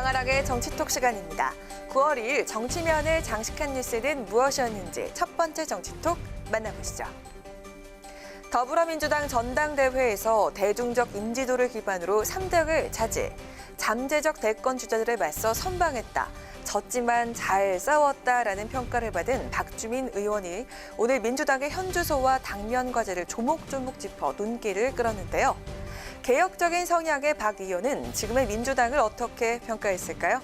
장하락의 정치톡 시간입니다. 9월 2일 정치면을 장식한 뉴스는 무엇이었는지 첫 번째 정치톡 만나보시죠. 더불어민주당 전당대회에서 대중적 인지도를 기반으로 3당을 차지, 잠재적 대권 주자들을 맞서 선방했다. 졌지만 잘 싸웠다라는 평가를 받은 박주민 의원이 오늘 민주당의 현주소와 당면 과제를 조목조목 짚어 눈길을 끌었는데요. 개혁적인 성향의 박 의원은 지금의 민주당을 어떻게 평가했을까요?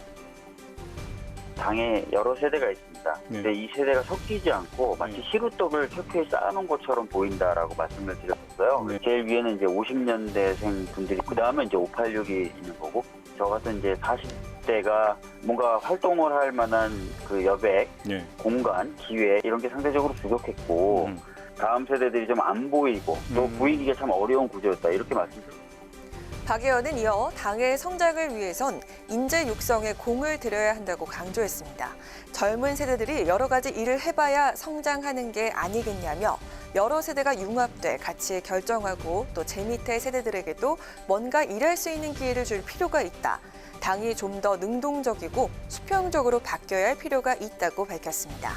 당에 여러 세대가 있습니다. 근데 이 세대가 섞이지 않고 마치 시루떡을 켜켜이 쌓아놓은 것처럼 보인다라고 말씀을 드렸었어요. 제일 위에는 이제 50년대생 분들이, 그 다음에 이제 586이 있는 거고, 저 같은 이제 40대가 뭔가 활동을 할 만한 그 여백, 공간, 기회 이런 게 상대적으로 부족했고, 다음 세대들이 좀 안 보이고 또 보이기가 참 어려운 구조였다, 이렇게 말씀드렸습니다. 박 의원은 이어 당의 성장을 위해선 인재 육성에 공을 들여야 한다고 강조했습니다. 젊은 세대들이 여러 가지 일을 해봐야 성장하는 게 아니겠냐며 여러 세대가 융합돼 같이 결정하고 또 제 밑의 세대들에게도 뭔가 일할 수 있는 기회를 줄 필요가 있다. 당이 좀 더 능동적이고 수평적으로 바뀌어야 할 필요가 있다고 밝혔습니다.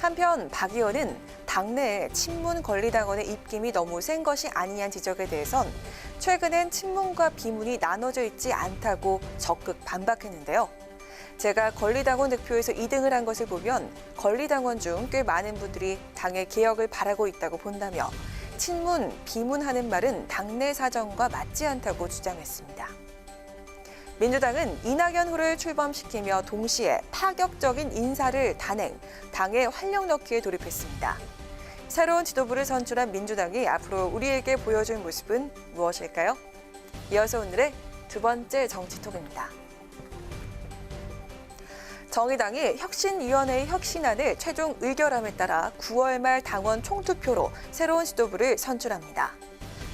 한편 박 의원은 당내에 친문 권리당원의 입김이 너무 센 것이 아니냐는 지적에 대해선 최근엔 친문과 비문이 나눠져 있지 않다고 적극 반박했는데요. 제가 권리당원 득표에서 2등을 한 것을 보면 권리당원 중 꽤 많은 분들이 당의 개혁을 바라고 있다고 본다며 친문, 비문하는 말은 당내 사정과 맞지 않다고 주장했습니다. 민주당은 이낙연 후를 출범시키며 동시에 파격적인 인사를 단행, 당에 활력 넣기에 돌입했습니다. 새로운 지도부를 선출한 민주당이 앞으로 우리에게 보여줄 모습은 무엇일까요? 이어서 오늘의 두 번째 정치톡입니다. 정의당이 혁신위원회의 혁신안을 최종 의결함에 따라 9월 말 당원 총투표로 새로운 지도부를 선출합니다.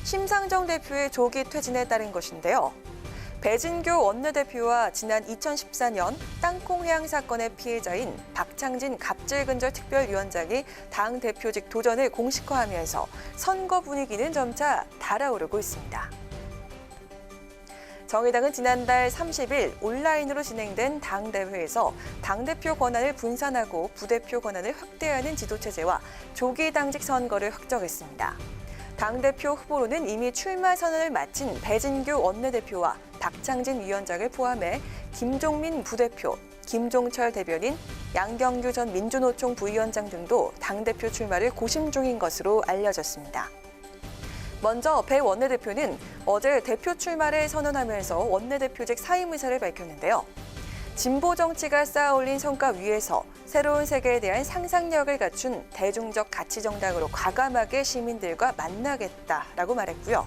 심상정 대표의 조기 퇴진에 따른 것인데요. 배진교 원내대표와 지난 2014년 땅콩해양 사건의 피해자인 박창진 갑질근절 특별위원장이 당 대표직 도전을 공식화하면서 선거 분위기는 점차 달아오르고 있습니다. 정의당은 지난달 30일 온라인으로 진행된 당대회에서 당대표 권한을 분산하고 부대표 권한을 확대하는 지도체제와 조기 당직 선거를 확정했습니다. 당대표 후보로는 이미 출마 선언을 마친 배진교 원내대표와 박창진 위원장을 포함해 김종민 부대표, 김종철 대변인, 양경규 전 민주노총 부위원장 등도 당대표 출마를 고심 중인 것으로 알려졌습니다. 먼저 배 원내대표는 어제 대표 출마를 선언하면서 원내대표직 사임 의사를 밝혔는데요. 진보 정치가 쌓아올린 성과 위에서 새로운 세계에 대한 상상력을 갖춘 대중적 가치정당으로 과감하게 시민들과 만나겠다라고 말했고요.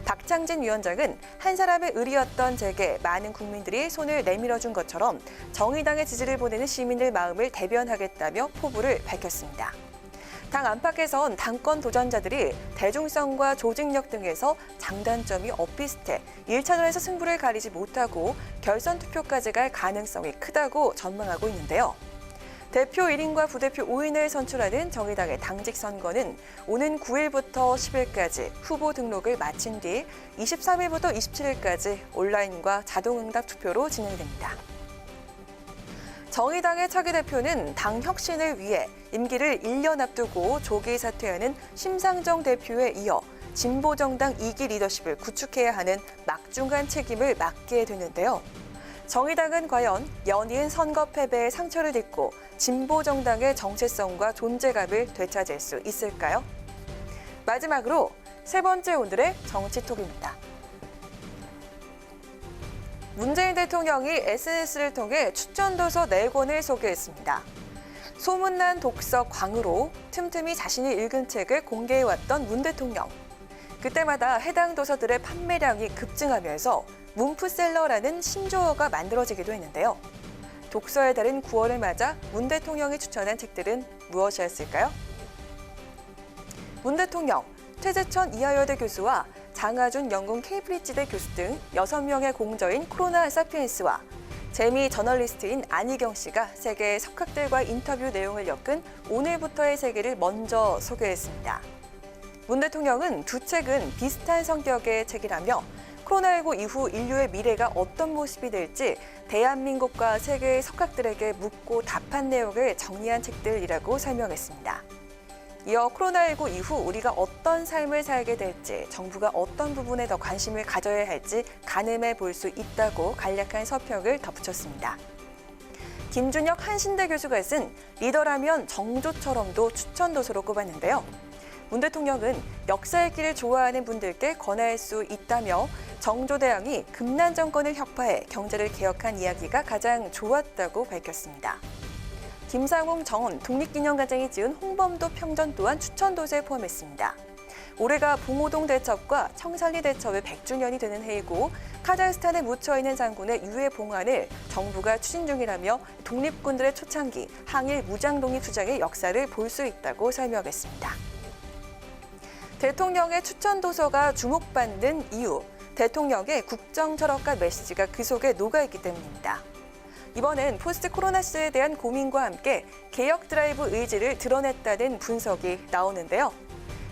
박창진 위원장은 한 사람의 의리였던 제게 많은 국민들이 손을 내밀어준 것처럼 정의당의 지지를 보내는 시민들 마음을 대변하겠다며 포부를 밝혔습니다. 당 안팎에선 당권 도전자들이 대중성과 조직력 등에서 장단점이 엇비슷해 1차전에서 승부를 가리지 못하고 결선 투표까지 갈 가능성이 크다고 전망하고 있는데요. 대표 1인과 부대표 5인을 선출하는 정의당의 당직 선거는 오는 9일부터 10일까지 후보 등록을 마친 뒤 23일부터 27일까지 온라인과 자동응답 투표로 진행됩니다. 정의당의 차기 대표는 당 혁신을 위해 임기를 1년 앞두고 조기 사퇴하는 심상정 대표에 이어 진보정당 2기 리더십을 구축해야 하는 막중한 책임을 맡게 되는데요. 정의당은 과연 연이은 선거 패배의 상처를 딛고 진보정당의 정체성과 존재감을 되찾을 수 있을까요? 마지막으로 세 번째 오늘의 정치톡입니다. 문재인 대통령이 SNS를 통해 추천도서 4권을 소개했습니다. 소문난 독서 광으로 틈틈이 자신이 읽은 책을 공개해왔던 문 대통령. 그때마다 해당 도서들의 판매량이 급증하면서 문프셀러라는 신조어가 만들어지기도 했는데요. 독서의 달인 9월을 맞아 문 대통령이 추천한 책들은 무엇이었을까요? 문 대통령, 최재천 이하여대 교수와 장하준 영국 케임브리지대 교수 등 6명의 공저인 코로나 사피엔스와 재미 저널리스트인 안희경 씨가 세계의 석학들과의 인터뷰 내용을 엮은 오늘부터의 세계를 먼저 소개했습니다. 문 대통령은 두 책은 비슷한 성격의 책이라며 코로나19 이후 인류의 미래가 어떤 모습이 될지 대한민국과 세계의 석학들에게 묻고 답한 내용을 정리한 책들이라고 설명했습니다. 이어 코로나19 이후 우리가 어떤 삶을 살게 될지, 정부가 어떤 부분에 더 관심을 가져야 할지 가늠해 볼 수 있다고 간략한 서평을 덧붙였습니다. 김준혁 한신대 교수가 쓴 리더라면 정조처럼도 추천 도서로 꼽았는데요. 문 대통령은 역사 읽기를 좋아하는 분들께 권할 수 있다며 정조대왕이 금난 정권을 혁파해 경제를 개혁한 이야기가 가장 좋았다고 밝혔습니다. 김상웅 전 독립기념관장이 지은 홍범도 평전 또한 추천 도서에 포함했습니다. 올해가 봉오동 대첩과 청산리 대첩의 100주년이 되는 해이고 카자흐스탄에 묻혀있는 장군의 유해 봉환을 정부가 추진 중이라며 독립군들의 초창기 항일 무장독립 투쟁의 역사를 볼 수 있다고 설명했습니다. 대통령의 추천 도서가 주목받는 이유, 대통령의 국정철학과 메시지가 그 속에 녹아있기 때문입니다. 이번엔 포스트 코로나 시대에 대한 고민과 함께 개혁 드라이브 의지를 드러냈다는 분석이 나오는데요.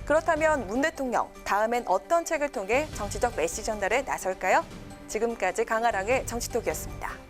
그렇다면 문 대통령, 다음엔 어떤 책을 통해 정치적 메시지 전달에 나설까요? 지금까지 강아랑의 정치톡이었습니다.